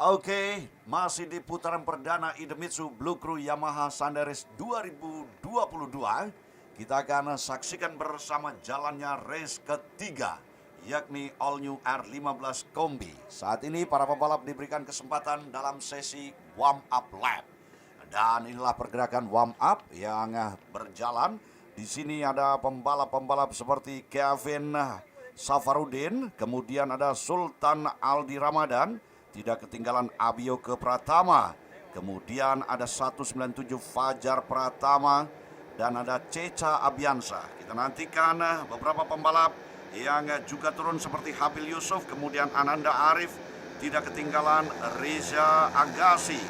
Oke, masih di putaran perdana Idemitsu Blue Crew Yamaha Sandaris 2022. Kita akan saksikan bersama jalannya race ketiga, yakni All New R15 Kombi. Saat ini para pembalap diberikan kesempatan dalam sesi warm up lap. Dan inilah pergerakan warm up yang berjalan. Di sini ada pembalap-pembalap seperti Kevin Safarudin, kemudian ada Sultan Aldi Ramadan, tidak ketinggalan Abioke Pratama, kemudian ada 197 Fajar Pratama, dan ada Ceca Abiansa. Kita nantikan beberapa pembalap yang juga turun seperti Habil Yusuf, kemudian Ananda Arif, tidak ketinggalan Reza Agassi,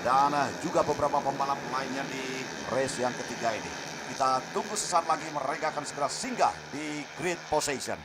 dan juga beberapa pembalap lainnya di race yang ketiga ini. Kita tunggu sesaat lagi, mereka akan segera singgah di grid position.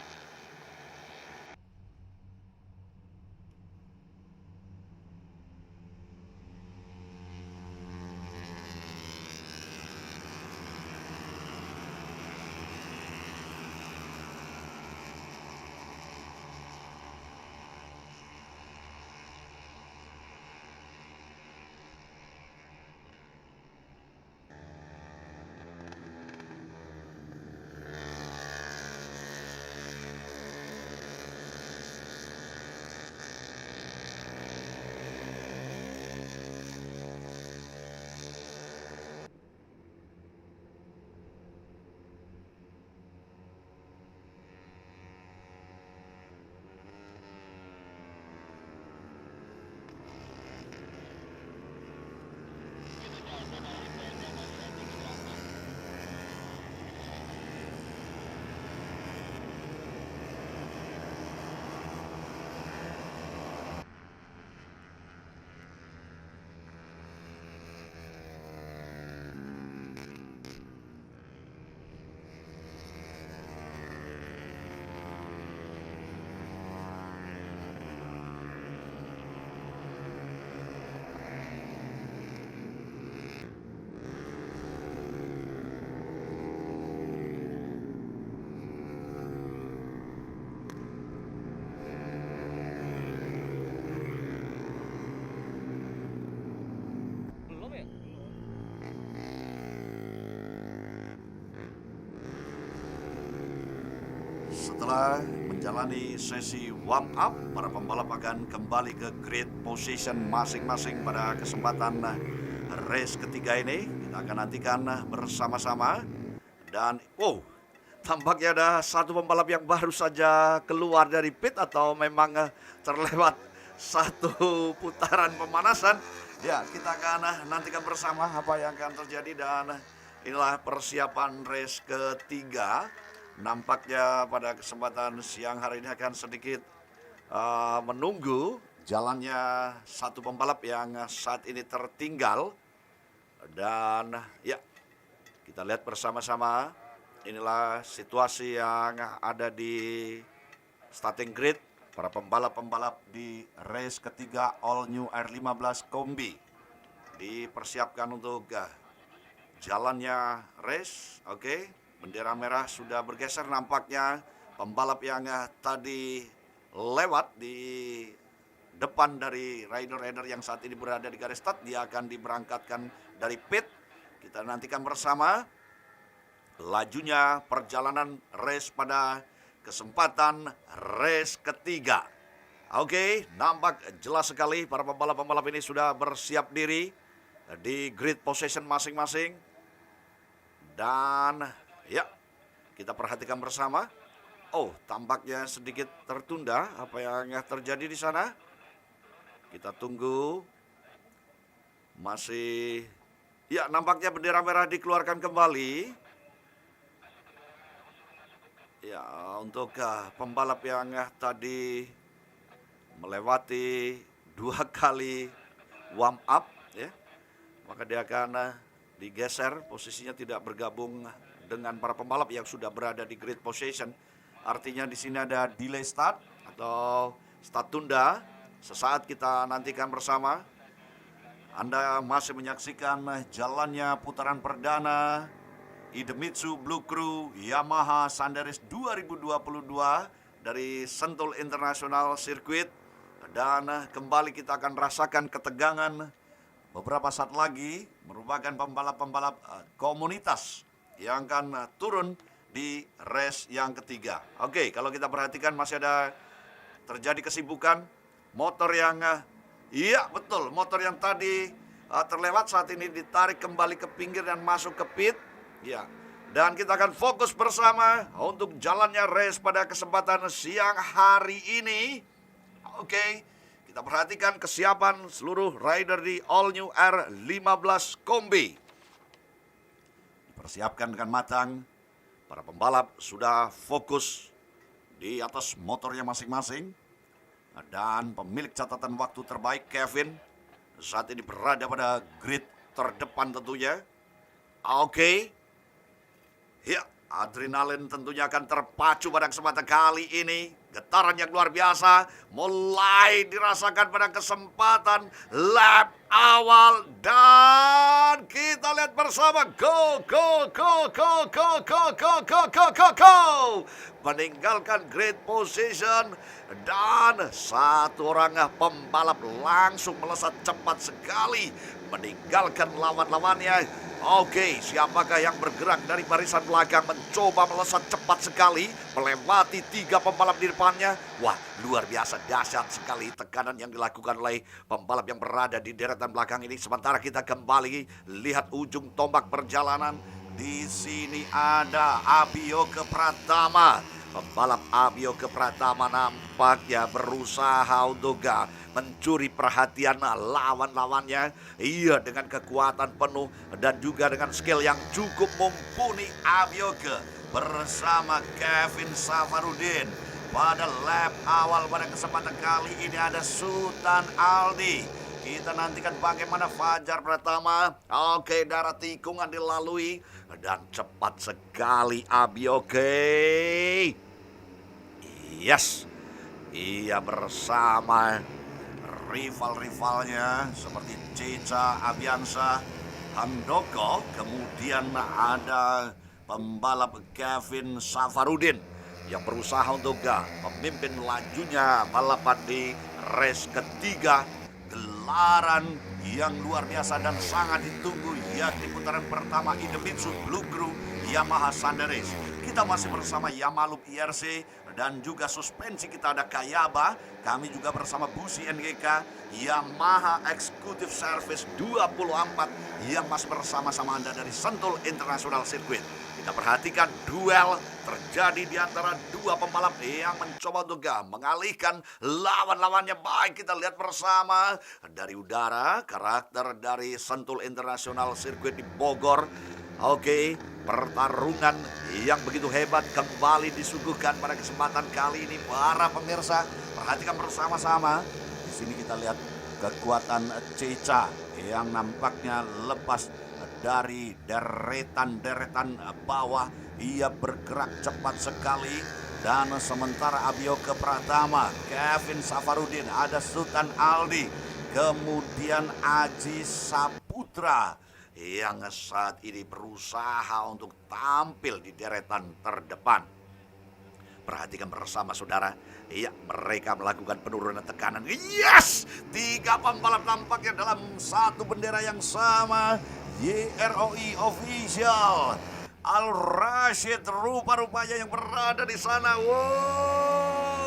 Setelah menjalani sesi warm up, para pembalap akan kembali ke grid position masing-masing pada kesempatan race ketiga ini. Kita akan nantikan bersama-sama. Dan tampaknya ada satu pembalap yang baru saja keluar dari pit atau memang terlewat satu putaran pemanasan. Ya, kita akan nantikan bersama apa yang akan terjadi, dan inilah persiapan race ketiga. Nampaknya pada kesempatan siang hari ini akan sedikit menunggu jalannya satu pembalap yang saat ini tertinggal. Dan ya, kita lihat bersama-sama, inilah situasi yang ada di starting grid. Para pembalap-pembalap di race ketiga All New R15 Kombi dipersiapkan untuk jalannya race. Oke. Bendera merah sudah bergeser, nampaknya pembalap yang tadi lewat di depan dari rider-rider yang saat ini berada di garis start, dia akan diberangkatkan dari pit. Kita nantikan bersama lajunya perjalanan race pada kesempatan race ketiga. Oke, nampak jelas sekali para pembalap-pembalap ini sudah bersiap diri di grid position masing-masing. Dan ya, kita perhatikan bersama. Tampaknya sedikit tertunda apa yang terjadi di sana. Kita tunggu. Masih, ya, nampaknya bendera merah dikeluarkan kembali. Ya, untuk pembalap yang tadi melewati 2 kali warm up, ya, maka dia akan digeser, posisinya tidak bergabung dengan para pembalap yang sudah berada di grid position. Artinya di sini ada delay start atau start tunda. Sesaat kita nantikan bersama. Anda masih menyaksikan jalannya putaran perdana Idemitsu Blue Crew Yamaha Sandaris 2022 dari Sentul International Circuit. Dan kembali kita akan rasakan ketegangan beberapa saat lagi. Merupakan pembalap-pembalap komunitas yang akan turun di race yang ketiga. Oke, kalau kita perhatikan masih ada terjadi kesibukan. Motor yang, iya betul, motor yang tadi terlewat saat ini ditarik kembali ke pinggir dan masuk ke pit. Ya, dan kita akan fokus bersama untuk jalannya race pada kesempatan siang hari ini. Oke, kita perhatikan kesiapan seluruh rider di All New R15 Kombi. Dipersiapkan dengan matang. Para pembalap sudah fokus di atas motornya masing-masing. Dan pemilik catatan waktu terbaik Kevin saat ini berada pada grid terdepan tentunya. Oke. Ya, adrenalin tentunya akan terpacu pada kesempatan kali ini. Getaran yang luar biasa mulai dirasakan pada kesempatan lap awal. Dan kita lihat bersama. Go, go, go, go, go, go, go, go, go, go, go. Meninggalkan great position. Dan satu orang pembalap langsung melesat cepat sekali. Meninggalkan lawan-lawannya. Oke, siapakah yang bergerak dari barisan belakang mencoba melesat cepat sekali melewati 3 pembalap di depannya? Wah, luar biasa dahsyat sekali tekanan yang dilakukan oleh pembalap yang berada di deretan belakang ini. Sementara kita kembali lihat ujung tombak perjalanan. Di sini ada Abhyoga Pratama. Pembalap Abhyoga Pratama nampaknya berusaha untuk mencuri perhatian lawan-lawannya. Iya, dengan kekuatan penuh dan juga dengan skill yang cukup mumpuni. Abhyoga bersama Kevin Safarudin. Pada lap awal pada kesempatan kali ini ada Sultan Aldi. Kita nantikan bagaimana Fajar Pratama. Oke, darah tikungan dilalui dan cepat sekali Abhyoga. Yes, ia bersama rival-rivalnya seperti Ceca Abiansa, Handoko. Kemudian ada pembalap Kevin Safarudin yang berusaha untuk memimpin lajunya balapan di race ketiga. Gelaran yang luar biasa dan sangat ditunggu, yakni putaran pertama Idemitsu Blue Crew Yamaha Thunder Race. Kita masih bersama Yamaha Loop IRC dan juga suspensi kita ada Kayaba. Kami juga bersama Busi NGK, Yamaha Executive Service 24 yang masih bersama-sama Anda dari Sentul International Circuit. Kita perhatikan duel terjadi di antara 2 pembalap yang mencoba untuk mengalihkan lawan-lawannya. Baik, kita lihat bersama dari udara karakter dari Sentul International Circuit di Bogor. Oke, pertarungan yang begitu hebat kembali disuguhkan pada kesempatan kali ini. Para pemirsa, perhatikan bersama-sama. Di sini kita lihat kekuatan Ceca yang nampaknya lepas dari deretan bawah. Ia bergerak cepat sekali. Dan sementara Abhyoga Pratama, Kevin Safarudin, ada Sultan Aldi, kemudian Aji Saputra yang saat ini berusaha untuk tampil di deretan terdepan. Perhatikan bersama saudara. Iya, mereka melakukan penurunan tekanan. Yes! 3 pembalap nampaknya dalam satu bendera yang sama. YROI Official. Al-Rashid rupa-rupanya yang berada di sana. Wow!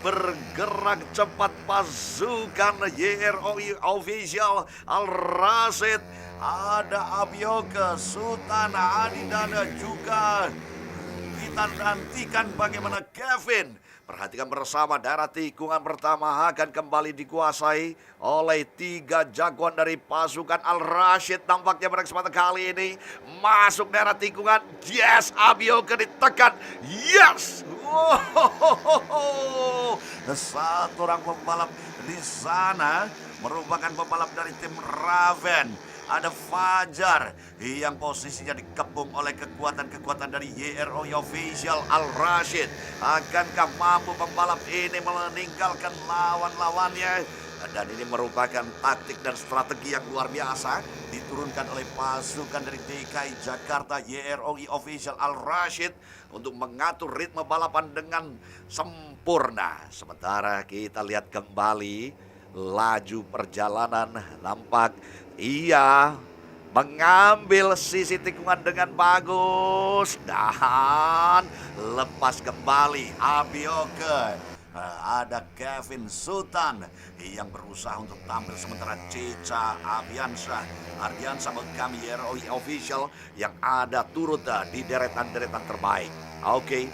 Bergerak cepat pasukan YROI Official. Al-Rashid. Ada Abhyoga, Sultan, Adi, dan juga kita nantikan bagaimana Kevin. Perhatikan bersama, darah tikungan pertama akan kembali dikuasai oleh 3 jagoan dari pasukan Al-Rashid. Nampaknya pada kesempatan kali ini masuk darah tikungan. Yes, Abhyoga ditekan. Yes. Wow. Satu orang pembalap di sana merupakan pembalap dari tim Raven. Ada Fajar yang posisinya dikepung oleh kekuatan-kekuatan dari YROI Official. Al-Rashid, akankah mampu pembalap ini meninggalkan lawan-lawannya? Dan ini merupakan taktik dan strategi yang luar biasa di diturunkan oleh pasukan dari DKI Jakarta YROI Official Al Rashid untuk mengatur ritme balapan dengan sempurna. Sementara kita lihat kembali laju perjalanan, nampak ia mengambil sisi tikungan dengan bagus dan lepas kembali Abioke. Ada Kevin Sultan yang berusaha untuk tampil, sementara Cica Ardiansa Bekami ROI Official yang ada turut di deretan-deretan terbaik. Oke,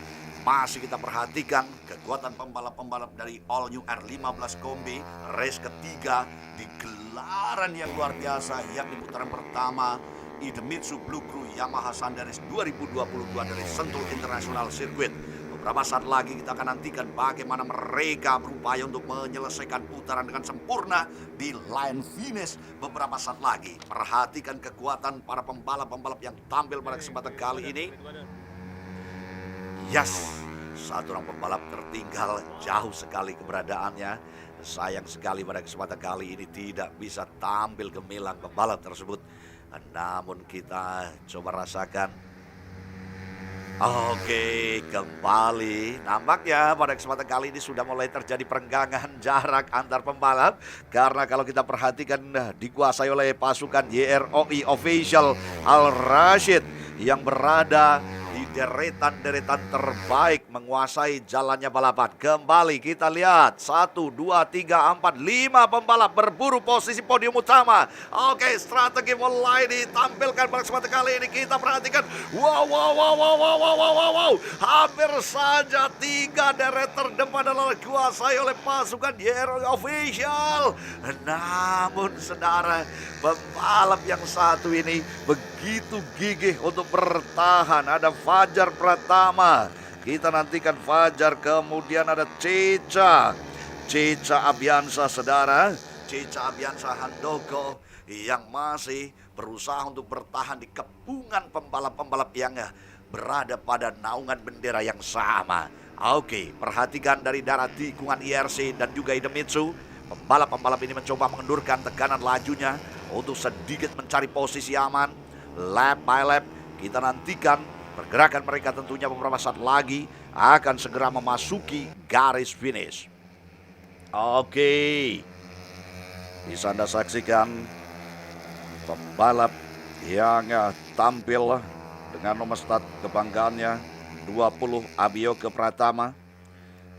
masih kita perhatikan kekuatan pembalap-pembalap dari All New R15 Kombi race ketiga di gelaran yang luar biasa, yakni putaran pertama Idemitsu Blue Crew Yamaha Sandaris 2022 dari Sentul International Circuit. Beberapa saat lagi kita akan nantikan bagaimana mereka berupaya untuk menyelesaikan putaran dengan sempurna di line finish beberapa saat lagi. Perhatikan kekuatan para pembalap-pembalap yang tampil pada kesempatan kali ini. Yes, satu orang pembalap tertinggal jauh sekali keberadaannya. Sayang sekali pada kesempatan kali ini tidak bisa tampil gemilang pembalap tersebut. Namun kita coba rasakan. Oke, kembali. Nampaknya pada kesempatan kali ini sudah mulai terjadi perenggangan jarak antar pembalap. Karena kalau kita perhatikan dikuasai oleh pasukan YROI Official Al Rashid yang berada di deretan-deretan terbaik menguasai jalannya balapan. Kembali kita lihat 1, 2, 3, 4, 5 pembalap berburu posisi podium utama. Oke, strategi mulai ditampilkan pada kesempatan kali ini. Kita perhatikan. Wow. Hampir saja 3 deret terdepan adalah dikuasai oleh pasukan YROI Official. Namun saudara, pembalap yang satu ini begitu gigih untuk bertahan. Ada Fajar Pratama. Kita nantikan Fajar, kemudian ada Cica Abiansa, saudara. Cica Abiansa Handoko yang masih berusaha untuk bertahan di kepungan pembalap-pembalap yang berada pada naungan bendera yang sama. Oke, perhatikan dari darat tikungan IRC dan juga Idemitsu. Pembalap-pembalap ini mencoba mengendurkan tekanan lajunya untuk sedikit mencari posisi aman. Lap by lap kita nantikan pergerakan mereka tentunya beberapa saat lagi akan segera memasuki garis finish. Oke, bisa Anda saksikan pembalap yang tampil dengan nomor start kebanggaannya 20 Abioke Pratama.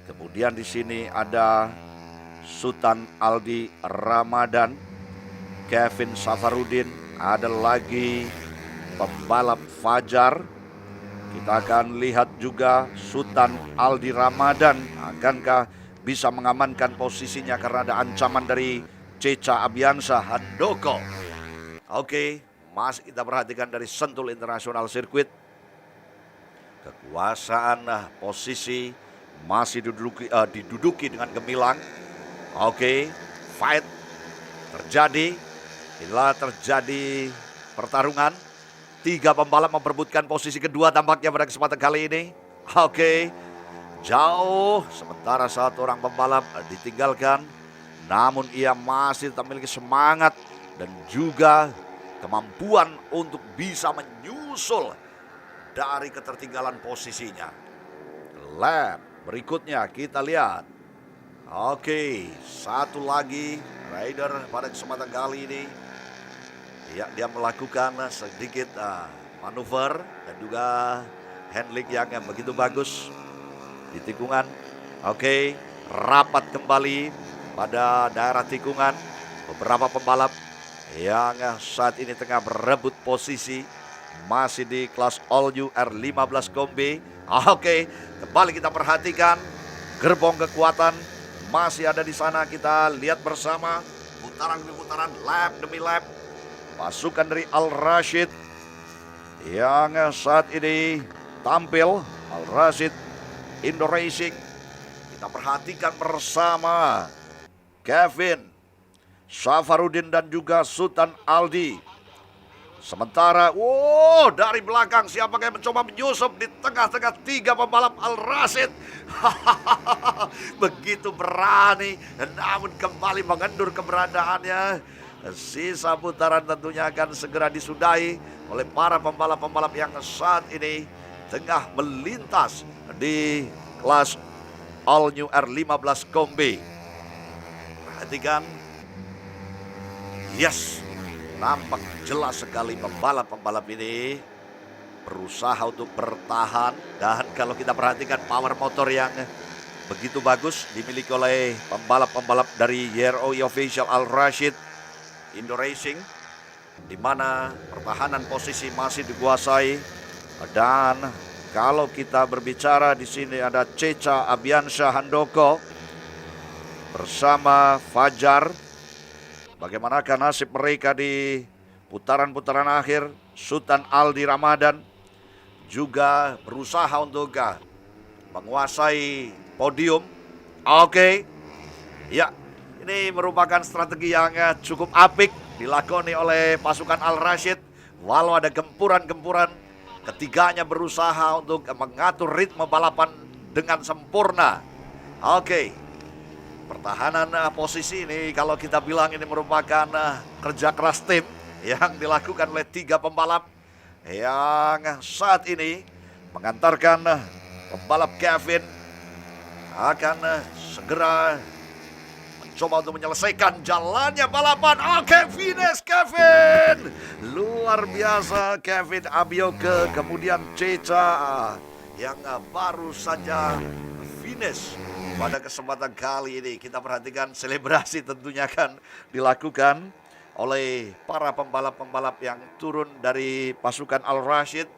Kemudian di sini ada Sultan Aldi Ramadan, Kevin Safarudin, ada lagi pembalap Fajar. Kita akan lihat juga Sultan Aldi Ramadan akankah bisa mengamankan posisinya karena ada ancaman dari Cica Abiansa Handoko. Oke, masih kita perhatikan dari Sentul International Circuit. Kekuasaan posisi masih diduduki dengan gemilang. Oke, fight terjadi. Bila terjadi pertarungan, 3 pembalap memperebutkan posisi kedua tampaknya pada kesempatan kali ini. Oke, jauh. Sementara 1 orang pembalap ditinggalkan. Namun ia masih tetap memiliki semangat dan juga kemampuan untuk bisa menyusul dari ketertinggalan posisinya. Lap berikutnya kita lihat. Oke, 1 lagi rider pada kesempatan kali ini. Ya, dia melakukan sedikit manuver dan juga handling yang begitu bagus di tikungan. Oke, rapat kembali pada daerah tikungan. Beberapa pembalap yang saat ini tengah berebut posisi masih di kelas All New R15 Kombi. Oke, kembali kita perhatikan gerbong kekuatan masih ada di sana. Kita lihat bersama putaran demi putaran, lap demi lap. Pasukan dari Al Rashid yang saat ini tampil. Al Rashid Indo Racing. Kita perhatikan bersama Kevin Safarudin dan juga Sultan Aldi. Sementara, dari belakang siapakah yang mencoba menyusup di tengah-tengah 3 pembalap Al Rashid. Begitu berani, namun kembali mengendur keberadaannya. Sisa putaran tentunya akan segera disudahi oleh para pembalap-pembalap yang saat ini tengah melintas di kelas All New R15 Kombi. Perhatikan. Yes, nampak jelas sekali pembalap-pembalap ini berusaha untuk bertahan. Dan kalau kita perhatikan power motor yang begitu bagus dimiliki oleh pembalap-pembalap dari YROI Official Al Rashid Indo Racing, di mana pertahanan posisi masih dikuasai. Dan kalau kita berbicara di sini ada Ceca Abiansyah Handoko bersama Fajar. Bagaimanakah nasib mereka di putaran-putaran akhir? Sultan Aldi Ramadan juga berusaha untuk menguasai podium. Oke. Ya, ini merupakan strategi yang cukup apik dilakoni oleh pasukan Al Rashid. Walau ada gempuran-gempuran, ketiganya berusaha untuk mengatur ritme balapan dengan sempurna. Oke, pertahanan posisi ini kalau kita bilang ini merupakan kerja keras tim yang dilakukan oleh 3 pembalap yang saat ini mengantarkan pembalap Kevin akan segera coba untuk menyelesaikan jalannya balapan. Oke, finish Kevin. Luar biasa Kevin Abioke, kemudian Ceca yang baru saja finish pada kesempatan kali ini. Kita perhatikan selebrasi tentunya akan dilakukan oleh para pembalap-pembalap yang turun dari pasukan Al Rashid.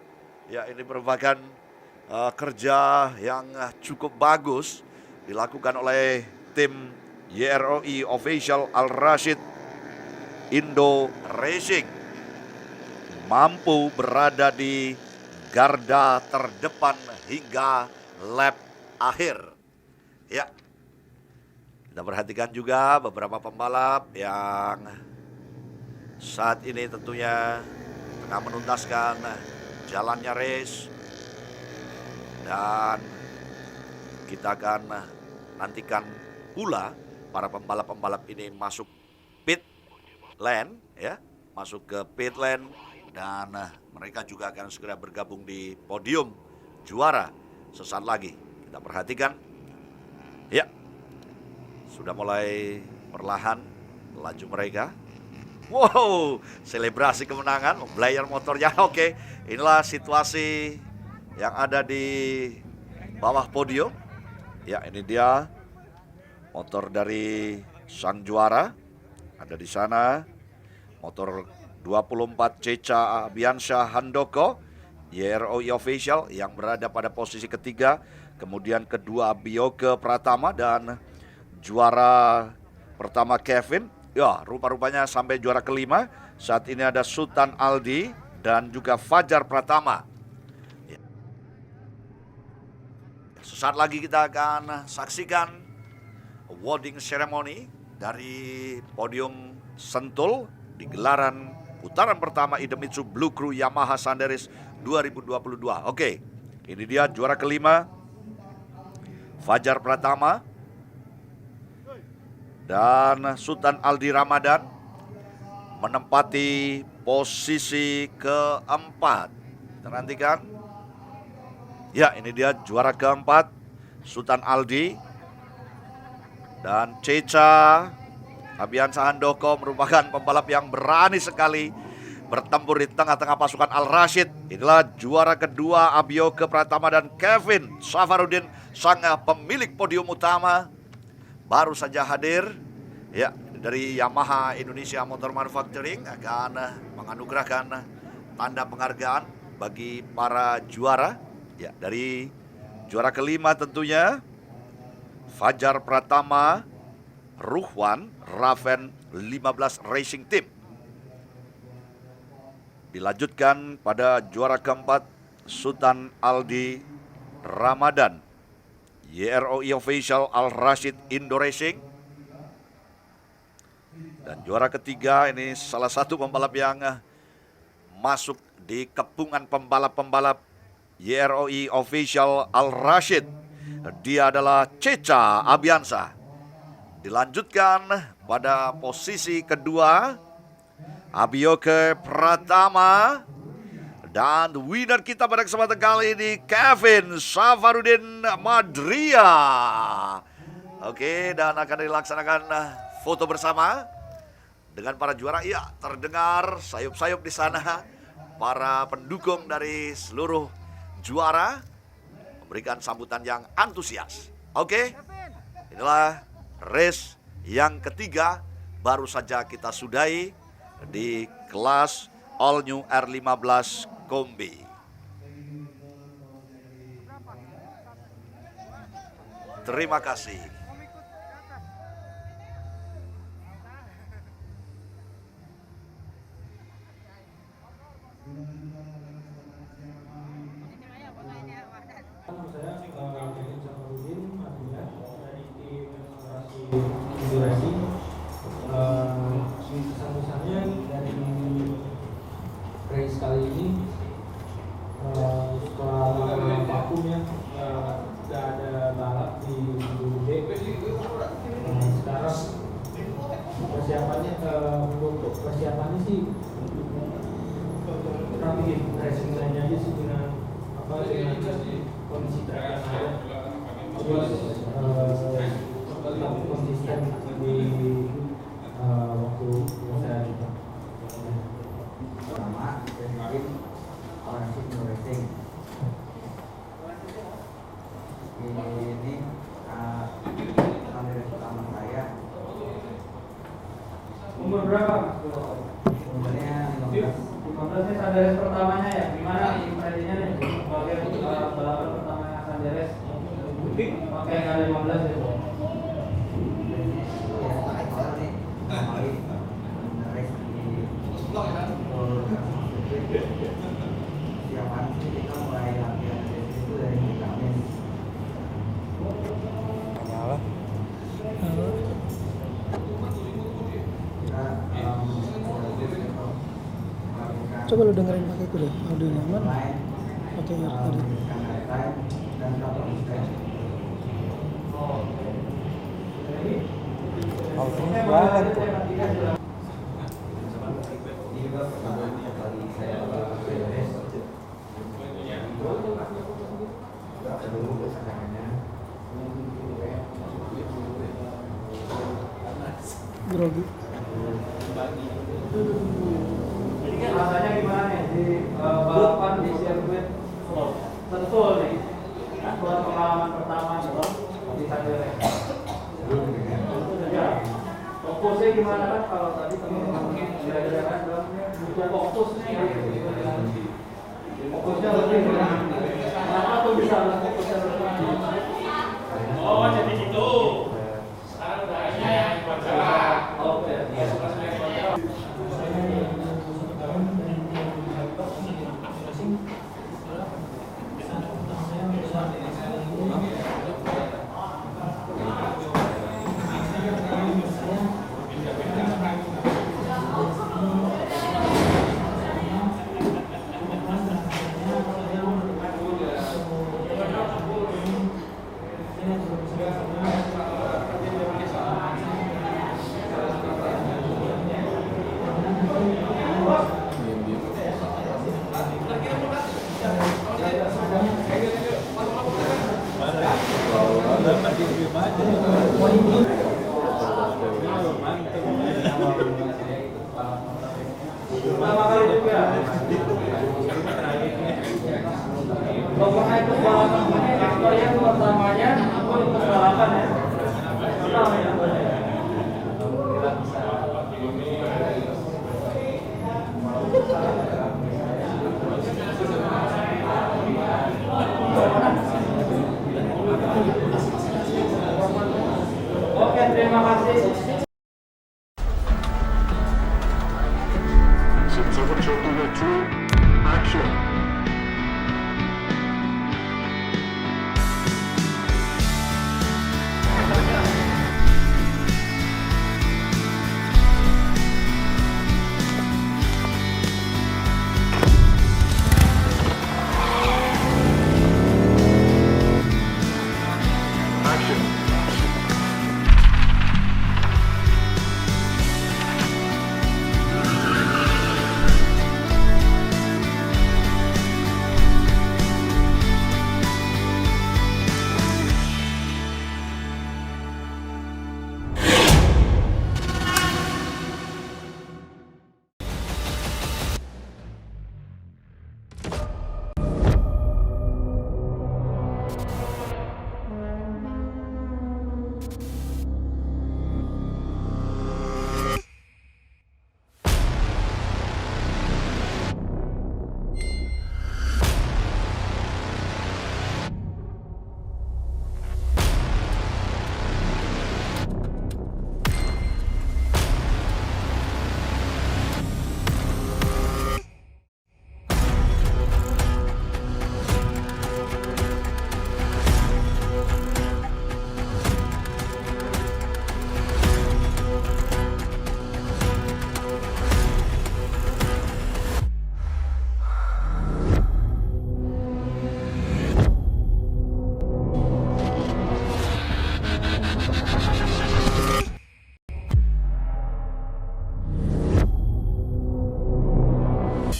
Ya, ini merupakan kerja yang cukup bagus dilakukan oleh tim YROI Official Al Rashid Indo Racing, mampu berada di garda terdepan hingga lap akhir. Ya, kita perhatikan juga beberapa pembalap yang saat ini tentunya tengah menuntaskan jalannya race. Dan kita akan nantikan pula para pembalap-pembalap ini masuk pit lane, ya, masuk ke pit lane, dan mereka juga akan segera bergabung di podium juara sesaat lagi. Kita perhatikan, ya, sudah mulai perlahan laju mereka. Wow, selebrasi kemenangan, player motornya. Oke, inilah situasi yang ada di bawah podium. Ya, ini dia motor dari sang juara ada di sana. Motor 24 Ceca Abiansyah Handoko YROI Official yang berada pada posisi ketiga. Kemudian kedua Abioke Pratama dan juara pertama Kevin. Ya, rupa-rupanya sampai juara kelima. Saat ini ada Sultan Aldi dan juga Fajar Pratama. Ya. Sesaat lagi kita akan saksikan awarding ceremony dari podium Sentul di gelaran putaran pertama Idemitsu Blue Crew Yamaha Sanderis 2022. Oke, ini dia juara kelima Fajar Pratama dan Sultan Aldi Ramadan menempati posisi keempat. Kita nantikan. Ya, ini dia juara keempat Sultan Aldi. Dan Ceca Abiansyah Handoko merupakan pembalap yang berani sekali bertempur di tengah-tengah pasukan Al Rashid. Inilah juara kedua Abioke Pratama dan Kevin Safarudin, sang pemilik podium utama, baru saja hadir. Ya, dari Yamaha Indonesia Motor Manufacturing akan menganugerahkan tanda penghargaan bagi para juara. Ya, dari juara kelima tentunya Fajar Pratama Ruhwan Raven 15 Racing Team. Dilanjutkan pada juara keempat Sultan Aldi Ramadan YROI Official Al Rashid Indo Racing. Dan juara ketiga ini salah satu pembalap yang masuk di kepungan pembalap-pembalap YROI Official Al Rashid. Dia adalah Ceca Abiansyah. Dilanjutkan pada posisi kedua Abioke Pratama. Dan winner kita pada kesempatan kali ini Kevin Safarudin Madria. Oke, dan akan dilaksanakan foto bersama dengan para juara. Iya, terdengar sayup-sayup di sana. Para pendukung dari seluruh juara memberikan sambutan yang antusias. Oke, inilah race yang ketiga baru saja kita sudahi di kelas All New R15 Kombi. Terima kasih. Misalnya dari race kali ini setelah vakum ya tidak ada balap di Gede. Sekarang persiapannya untuk persiapannya sih kita bikin racing lainnya aja sih dengan kondisi track yang ada. Terus tetap konsisten di waktu saya juga. Pertama, saya bikin Orange Racing. Ini kamera pertama saya. Umur berapa? Umurnya 15. 15 ini Sandares pertamanya ya? Gimana impresinya nih? Sebagai balapan pertamanya Sandares pakai kali 15 ya? Coba lu dengerin pakai itu deh, audio nyaman. Pakai ear tadi. Audionya banget tuh. Grogi. Ini kan rasanya gimana nih di balapan di sirkuit Sentul nih? Buat pengalaman pertama di Sandares. Fokusnya gimana kan kalau tadi teman-teman kira-kira kan butuh fokus nih. Fokusnya lebih kenapa tuh bisa harus fokusnya lebih? Oh jadi gitu. Sekarang udah yang wawancara. Oke. Pertama kali juga. Pokoknya itu balapan yang pertamanya aku ikut balapan ya. Pertama ya. Oke, terima kasih.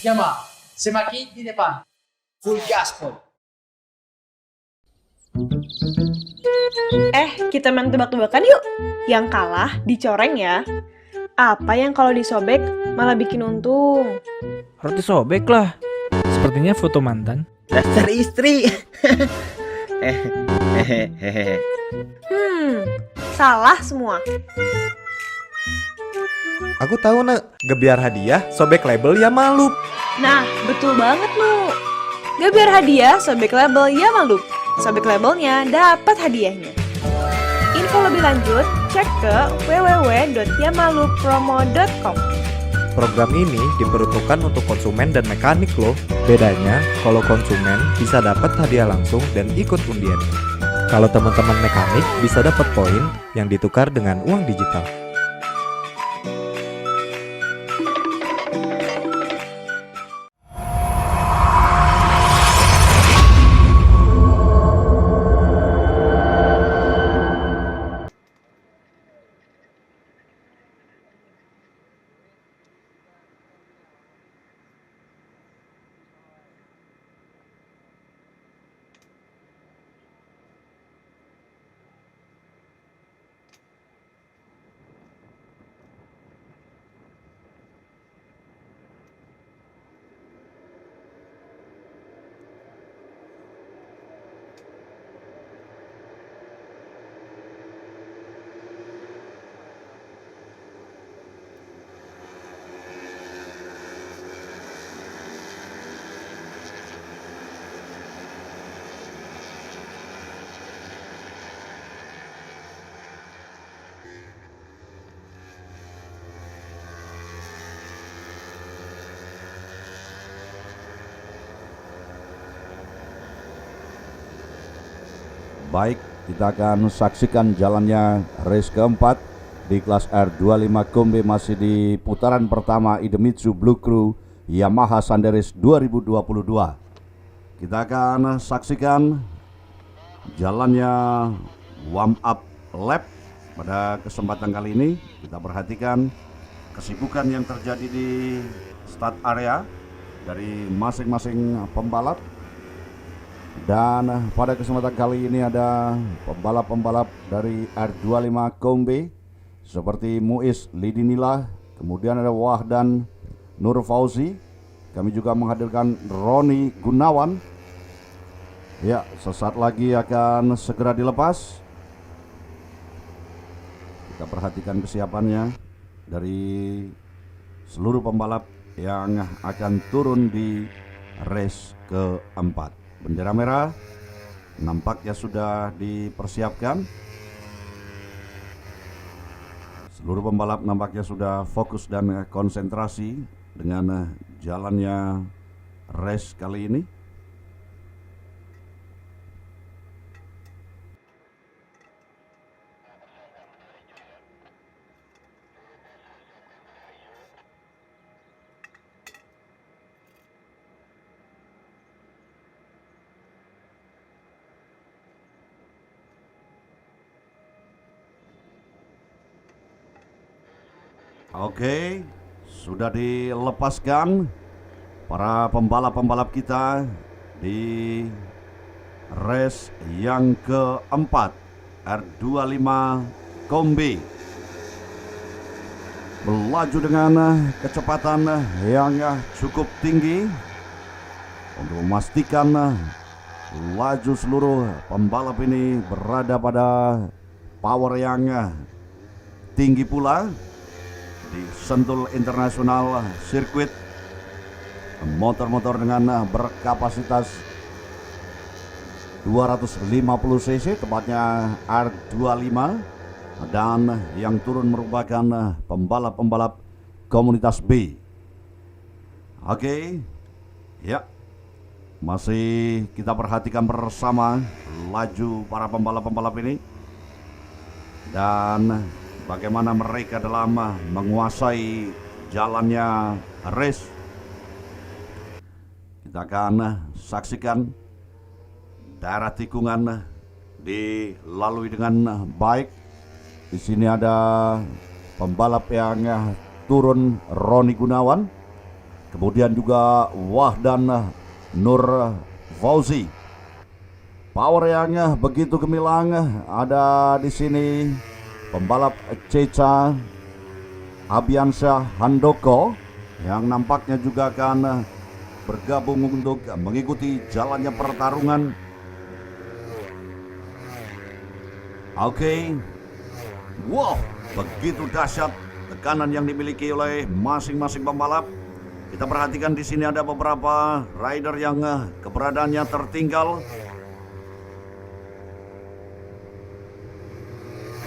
Yama, semakin di depan. Full gaspol. Kita main tebak-tebakan yuk. Yang kalah dicoreng ya. Apa yang kalau disobek malah bikin untung? Harus disobek lah. Sepertinya foto mantan. Dasar istri. Salah semua. Aku tahu nak, gebiar hadiah sobek label ya malu. Nah, betul banget lu. Gak biar hadiah, sobek label ya malu. Sobek labelnya dapat hadiahnya. Info lebih lanjut, cek ke www.yamalupromo.com. Program ini diperuntukkan untuk konsumen dan mekanik loh. Bedanya, kalau konsumen bisa dapat hadiah langsung dan ikut undian. Kalau teman-teman mekanik bisa dapat poin yang ditukar dengan uang digital. Baik, kita akan saksikan jalannya race keempat di kelas R25 Kombe, masih di putaran pertama Idemitsu Blue Crew Yamaha Sanderes 2022. Kita akan saksikan jalannya warm up lap pada kesempatan kali ini. Kita perhatikan kesibukan yang terjadi di start area dari masing-masing pembalap. Dan pada kesempatan kali ini ada pembalap-pembalap dari R25 Kombe seperti Muiz Lidinila, kemudian ada Wahdan Nur Fauzi. Kami juga menghadirkan Roni Gunawan. Ya, sesaat lagi akan segera dilepas. Kita perhatikan kesiapannya dari seluruh pembalap yang akan turun di race keempat. Bendera merah nampaknya sudah dipersiapkan. Seluruh pembalap nampaknya sudah fokus dan konsentrasi dengan jalannya race kali ini. Oke, sudah dilepaskan para pembalap-pembalap kita di race yang keempat R25 Kombi. Melaju dengan kecepatan yang cukup tinggi untuk memastikan laju seluruh pembalap ini berada pada power yang tinggi pula di Sentul International Circuit. Motor-motor dengan berkapasitas 250 cc, tepatnya R25, dan yang turun merupakan pembalap-pembalap komunitas B. Oke, ya, masih kita perhatikan bersama laju para pembalap-pembalap ini dan bagaimana mereka dalam menguasai jalannya race. Kita akan saksikan daerah tikungan dilalui dengan baik. Di sini ada pembalap yang turun, Roni Gunawan. kemudian juga Wahdan Nur Fauzi. Power yang begitu gemilang ada di sini pembalap Ceca Abiansyah Handoko yang nampaknya juga akan bergabung untuk mengikuti jalannya pertarungan. Oke. Wow, begitu dahsyat tekanan yang dimiliki oleh masing-masing pembalap. Kita perhatikan di sini ada beberapa rider yang keberadaannya tertinggal.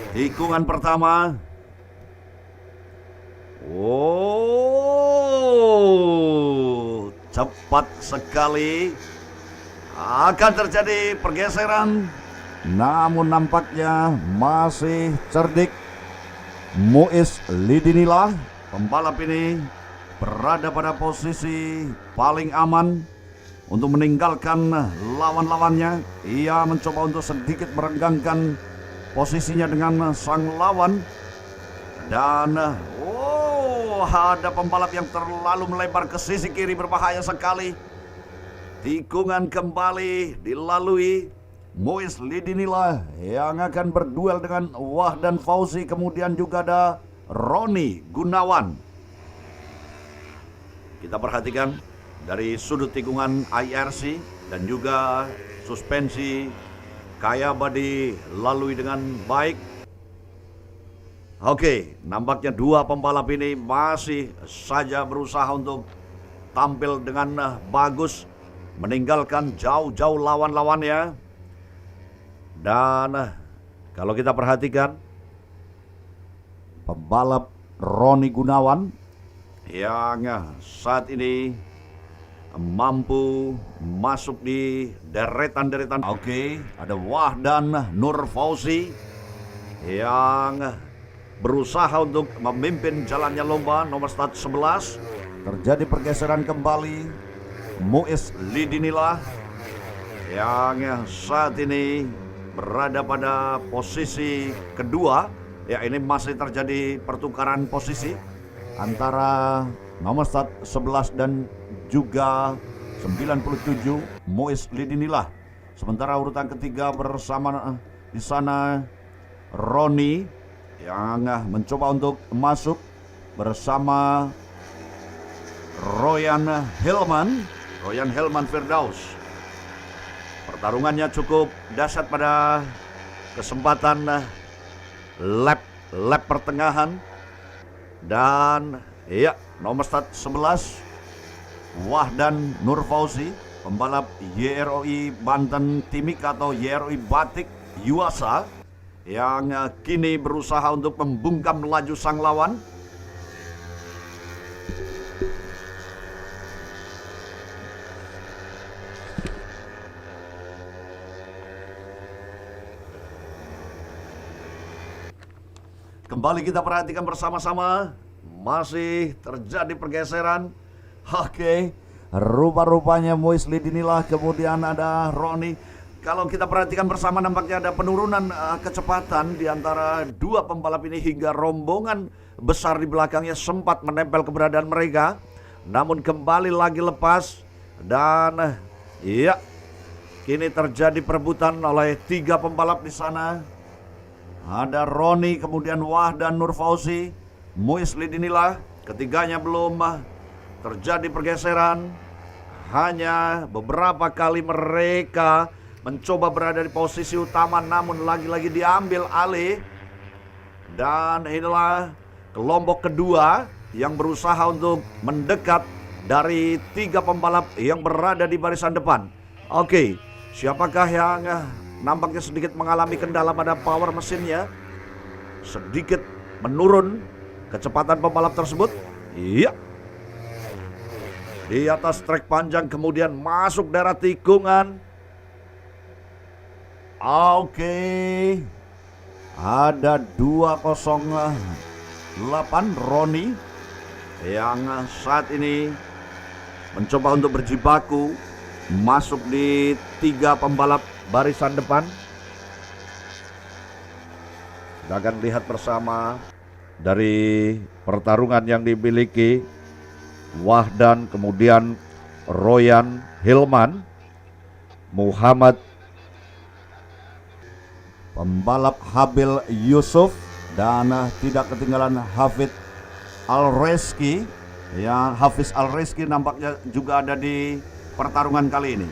Tikungan pertama. Oh, cepat sekali. Akan terjadi pergeseran. Namun nampaknya masih cerdik. Muiz Lidinillah, pembalap ini berada pada posisi paling aman untuk meninggalkan lawan-lawannya. Ia mencoba untuk sedikit merenggangkan posisinya dengan sang lawan. Dan ada pembalap yang terlalu melebar ke sisi kiri, berbahaya sekali. Tikungan kembali dilalui. Muiz Lidinillah yang akan berduel dengan Wahdan Fauzi. Kemudian juga ada Roni Gunawan. Kita perhatikan dari sudut tikungan IRC dan juga suspensi Kayaba dilalui dengan baik. Oke, nampaknya dua pembalap ini masih saja berusaha untuk tampil dengan bagus, meninggalkan jauh-jauh lawan-lawannya. Dan kalau kita perhatikan pembalap Roni Gunawan yang saat ini mampu masuk di deretan-deretan. Oke, ada Wahdan Nur Fauzi yang berusaha untuk memimpin jalannya lomba nomor start 11. Terjadi pergeseran kembali. Muiz Lidinillah yang saat ini berada pada posisi kedua. Ya, ini masih terjadi pertukaran posisi antara nomor start 11 dan juga 97 Muiz Lidinillah. Sementara urutan ketiga bersama di sana Roni yang mencoba untuk masuk bersama Royan Helman Firdaus. Pertarungannya cukup dahsyat pada kesempatan lap pertengahan. Dan ya, nomor start 11 Wahdan Nur Fauzi, pembalap YROI Banten Timik atau YROI Batik Yuasa, yang kini berusaha untuk membungkam laju sang lawan. Kembali kita perhatikan bersama-sama, masih terjadi pergeseran. Oke, rupa-rupanya Muiz Lidinillah, kemudian ada Roni. Kalau kita perhatikan bersama, nampaknya ada penurunan kecepatan di antara dua pembalap ini hingga rombongan besar di belakangnya sempat menempel keberadaan mereka. Namun kembali lagi lepas dan iya, kini terjadi perebutan oleh tiga pembalap di sana. Ada Roni, kemudian Wahdan Nur Fauzi, Muiz Lidinillah. Ketiganya belum terjadi pergeseran. Hanya beberapa kali mereka mencoba berada di posisi utama, namun lagi-lagi diambil alih. Dan inilah kelompok kedua yang berusaha untuk mendekat dari tiga pembalap yang berada di barisan depan. Oke, siapakah yang nampaknya sedikit mengalami kendala pada power mesinnya? Sedikit menurun kecepatan pembalap tersebut. Iya, di atas trek panjang, kemudian masuk daerah tikungan. Oke, ada 208 Roni yang saat ini mencoba untuk berjibaku masuk di tiga pembalap barisan depan. Kita akan lihat bersama dari pertarungan yang dimiliki Wahdan, kemudian Royan Hilman, Muhammad, pembalap Habil Yusuf, dan tidak ketinggalan Hafid Al-Reski. Ya, Hafiz Al-Reski nampaknya juga ada di pertarungan kali ini.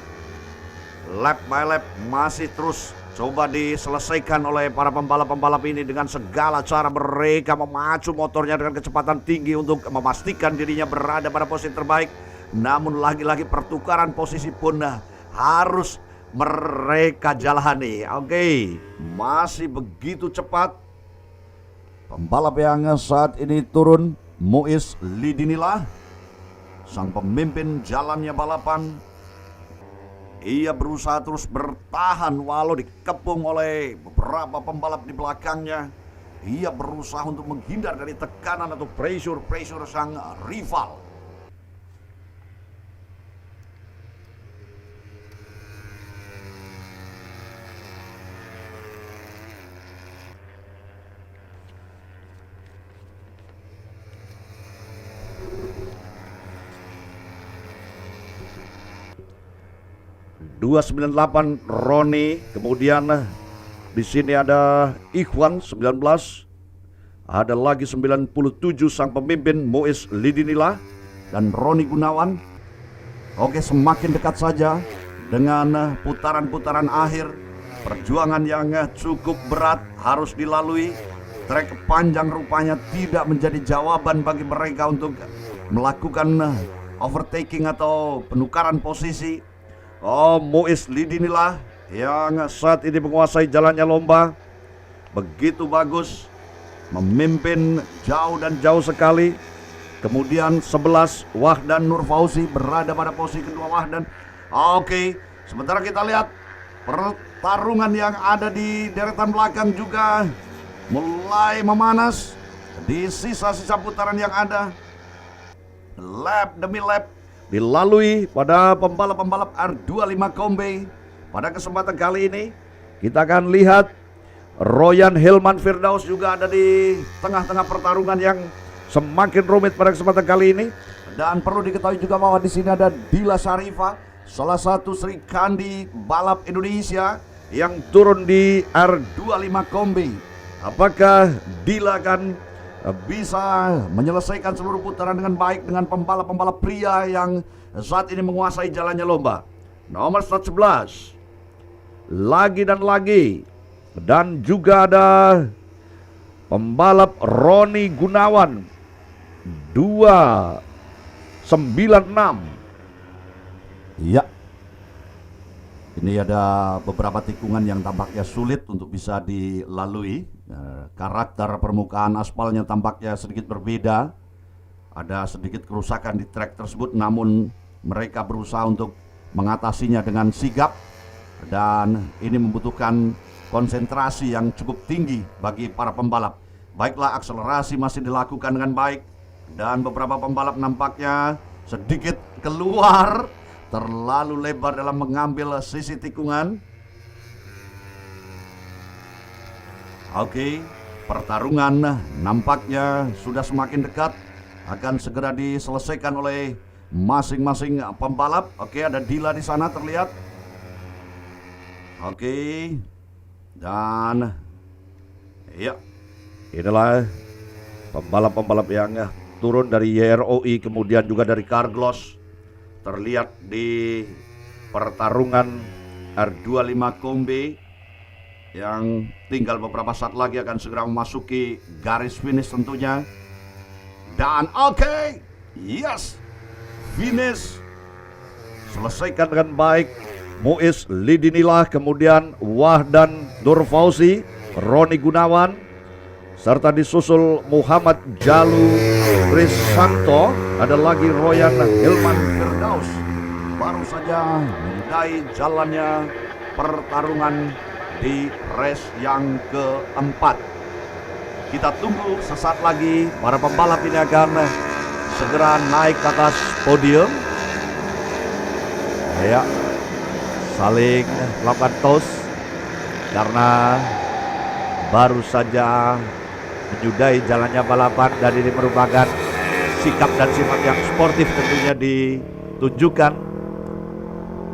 Lap by lap masih terus coba diselesaikan oleh para pembalap-pembalap ini dengan segala cara. Mereka memacu motornya dengan kecepatan tinggi untuk memastikan dirinya berada pada posisi terbaik. Namun lagi-lagi pertukaran posisi pun harus mereka jalani. Oke, masih begitu cepat. Pembalap yang saat ini turun, Muiz Lidinillah, sang pemimpin jalannya balapan. Ia berusaha terus bertahan walau dikepung oleh beberapa pembalap di belakangnya. Ia berusaha untuk menghindar dari tekanan atau pressure sang rival. .298 Roni, kemudian di sini ada Ikhwan 19, ada lagi 97 sang pemimpin Muiz Lidinillah dan Roni Gunawan. Oke, semakin dekat saja dengan putaran-putaran akhir. Perjuangan yang cukup berat harus dilalui. Trek panjang rupanya tidak menjadi jawaban bagi mereka untuk melakukan overtaking atau penukaran posisi. Muiz Lidinillah yang saat ini menguasai jalannya lomba. Begitu bagus, memimpin jauh dan jauh sekali. Kemudian 11 Wahdan Nur Fauzi berada pada posisi kedua. Wahdan. Oke, sementara kita lihat pertarungan yang ada di deretan belakang juga mulai memanas. Di sisa-sisa putaran yang ada, lap demi lap dilalui pada pembalap-pembalap R25 Kombi. Pada kesempatan kali ini kita akan lihat Royan Hilman Firdaus juga ada di tengah-tengah pertarungan yang semakin rumit pada kesempatan kali ini. Dan perlu diketahui juga bahwa di sini ada Dila Syarifah, salah satu Sri Kandi balap Indonesia yang turun di R25 Kombi. Apakah Dila akan bisa menyelesaikan seluruh putaran dengan baik dengan pembalap-pembalap pria yang saat ini menguasai jalannya lomba? Nomor 11 lagi dan lagi, dan juga ada pembalap Roni Gunawan 296. Ya, ini ada beberapa tikungan yang tampaknya sulit untuk bisa dilalui. Karakter permukaan aspalnya tampaknya sedikit berbeda. Ada sedikit kerusakan di trek tersebut, namun mereka berusaha untuk mengatasinya dengan sigap. Dan ini membutuhkan konsentrasi yang cukup tinggi bagi para pembalap. Baiklah, akselerasi masih dilakukan dengan baik. Dan beberapa pembalap nampaknya sedikit keluar, terlalu lebar dalam mengambil sisi tikungan. Oke, pertarungan nampaknya sudah semakin dekat, akan segera diselesaikan oleh masing-masing pembalap. Oke, ada Dila di sana terlihat. Oke, dan ya, inilah pembalap-pembalap yang turun dari YROI, kemudian juga dari Carglass, terlihat di pertarungan R25 Kombi yang tinggal beberapa saat lagi akan segera memasuki garis finish tentunya. Dan oke, yes, finish selesaikan dengan baik. Muiz Lidinillah, kemudian Wahdan Nur Fauzi, Roni Gunawan, serta disusul Muhammad Jalu Risanto. Ada lagi Royan Hilman Firdaus. Baru saja menyudahi jalannya pertarungan di race yang keempat. Kita tunggu sesaat lagi para pembalap ini akan segera naik ke atas podium. Ya, saling melakukan toast karena baru saja menyudahi jalannya balapan, dan ini merupakan sikap dan sifat yang sportif tentunya ditunjukkan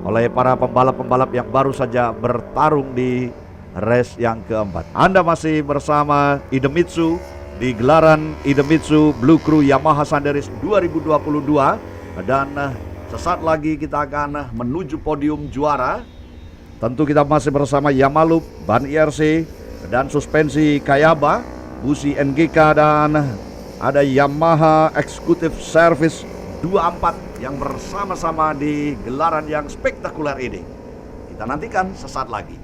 oleh para pembalap-pembalap yang baru saja bertarung di race yang keempat. Anda masih bersama Idemitsu di gelaran Idemitsu Blue Crew Yamaha Sanderis 2022 dan sesaat lagi kita akan menuju podium juara. Tentu kita masih bersama Yamalup, ban IRC dan suspensi Kayaba, busi NGK, dan ada Yamaha Executive Service 24 yang bersama-sama di gelaran yang spektakuler ini. Kita nantikan sesaat lagi.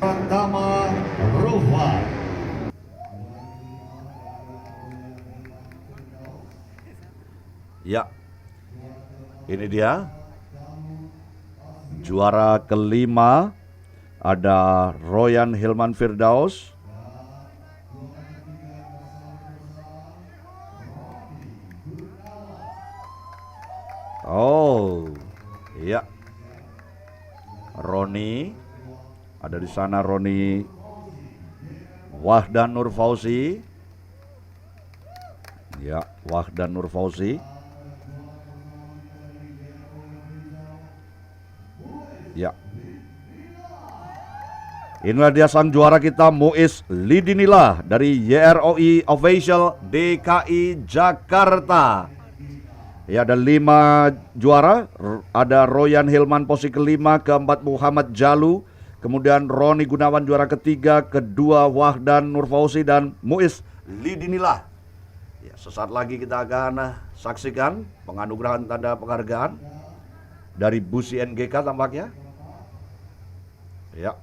Pratama Rufa. Ya, ini dia juara kelima, ada Royan Hilman Firdaus. Oh, iya. Roni, ada di sana Roni Wahdan Nur Fauzi. Ya, Wahdan Nur Fauzi. Ya. Inilah dia sang juara kita, Muiz Lidinillah dari YROI Official DKI Jakarta. Ya, ada 5 juara, ada Royan Hilman posisi kelima, keempat Muhammad Jalu, kemudian Roni Gunawan juara ketiga, kedua Wahdan Nur Fauzi dan Muiz Lidinillah. Ya, sesaat lagi kita akan saksikan penganugerahan tanda penghargaan dari busi NGK tampaknya. Ya.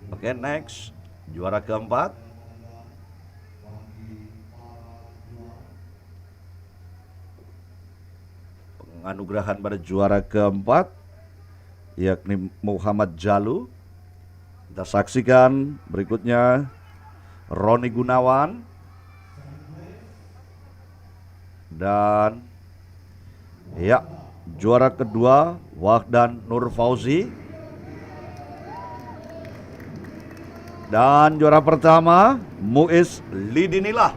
Oke, next. Juara keempat. Penganugerahan pada juara keempat, yakni Muhammad Jalu. Kita saksikan berikutnya Roni Gunawan dan ya, juara kedua Wahdan Nur Fauzi. Dan juara pertama Muiz Lidinillah.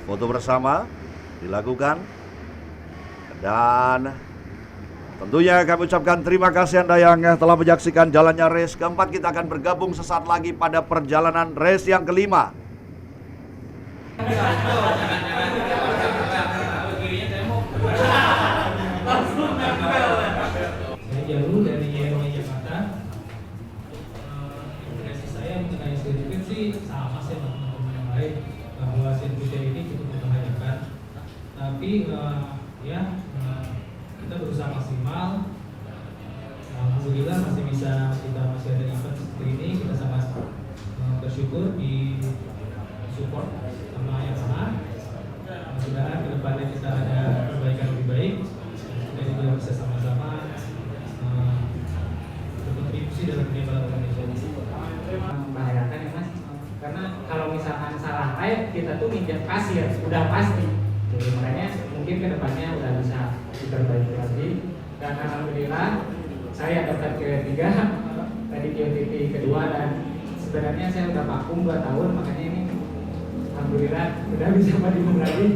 Foto bersama dilakukan dan tentunya kami ucapkan terima kasih Anda yang telah menyaksikan jalannya race keempat. Kita akan bergabung sesaat lagi pada perjalanan race yang kelima. Jauh dari YROI Jakarta. Impresi saya mengenai sirkuit sih sama sih dengan teman-teman yang lain, bahwa sirkuitnya ini cukup membahayakan. Tapi kita berusaha maksimal. Alhamdulillah kita masih ada event seperti ini. Kita sangat bersyukur di support sama Yamaha. Mudah-mudahan kedepannya kita ada perbaikan lebih baik. Kita juga bisa sama-sama berkontribusi dalam dunia balap Indonesia. Membahayakan ya Mas, karena kalau misalkan salah air kita tuh minjat pasir udah pasti. Jadi makanya mungkin kedepannya udah bisa diperbaiki lagi. Dan alhamdulillah saya dapat ketiga, tadi QTP kedua, dan sebenarnya saya udah vakum 2 tahun, makanya ini alhamdulillah udah bisa podium lagi.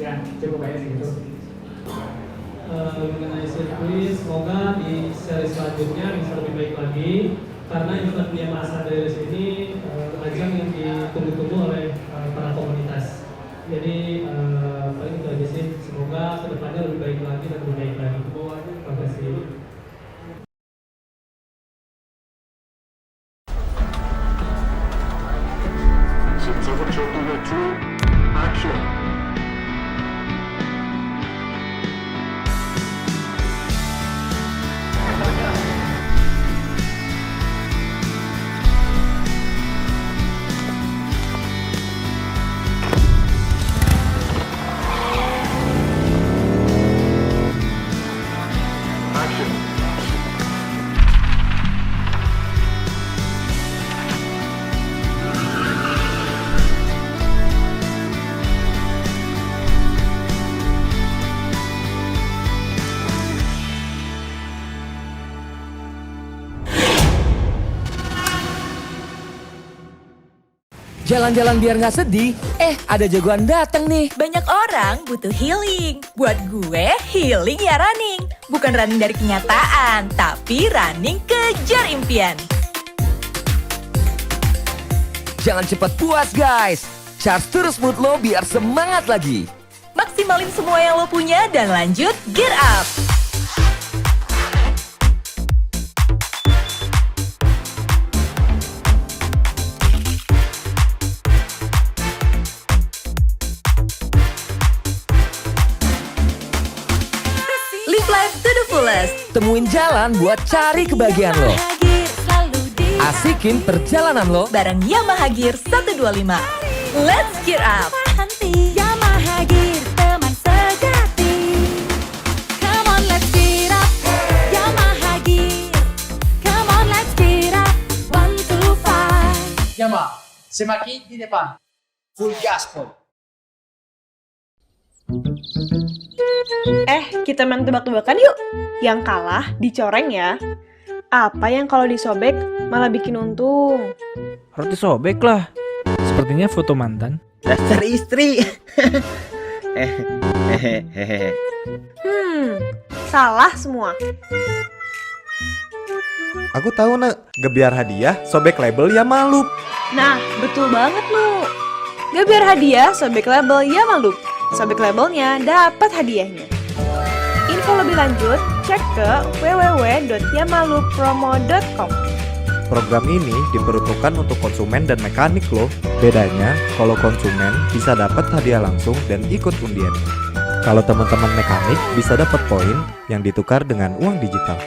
Ya cukup banyak sih gitu. Mengenai sirkuit, semoga di seri selanjutnya bisa lebih baik lagi, karena event Yamaha Sanderis ini ajang yang ditunggu-tunggu oleh para komunitas. Jadi paling itu aja sih, semoga kedepannya lebih baik lagi dan lebih baik lagi. Terima kasih. Jalan-jalan biar nggak sedih, ada jagoan dateng nih. Banyak orang butuh healing. Buat gue, healing ya running. Bukan running dari kenyataan, tapi running kejar impian. Jangan cepat puas guys, charge terus mood lo biar semangat lagi. Maksimalin semua yang lo punya dan lanjut gear up. Live life to the fullest. Temuin jalan buat cari kebahagiaan lo. Asikin perjalanan lo Bareng Yamaha Gear 125. Let's gear up. Yamaha Gear, teman sejati. Come on, let's gear up. Yamaha Gear. Come on, let's gear up. 1, 2, 5. Yamaha, semakin di depan. Full gaspol. Kita main tebak-tebakan yuk. Yang kalah dicoreng ya. Apa yang kalau disobek malah bikin untung? Harus disobek lah. Sepertinya foto mantan. Dasar istri. Salah semua. Aku tahu gebiar hadiah sobek label Yamaha Loop. Nah, betul banget Nu. Gak biar hadiah, sobek label Yamaha Loop. Sobek labelnya dapat hadiahnya. Info lebih lanjut, cek ke www.yamahalooppromo.com. Program ini diperuntukkan untuk konsumen dan mekanik loh. Bedanya, kalau konsumen bisa dapat hadiah langsung dan ikut undian. Kalau teman-teman mekanik bisa dapat poin yang ditukar dengan uang digital.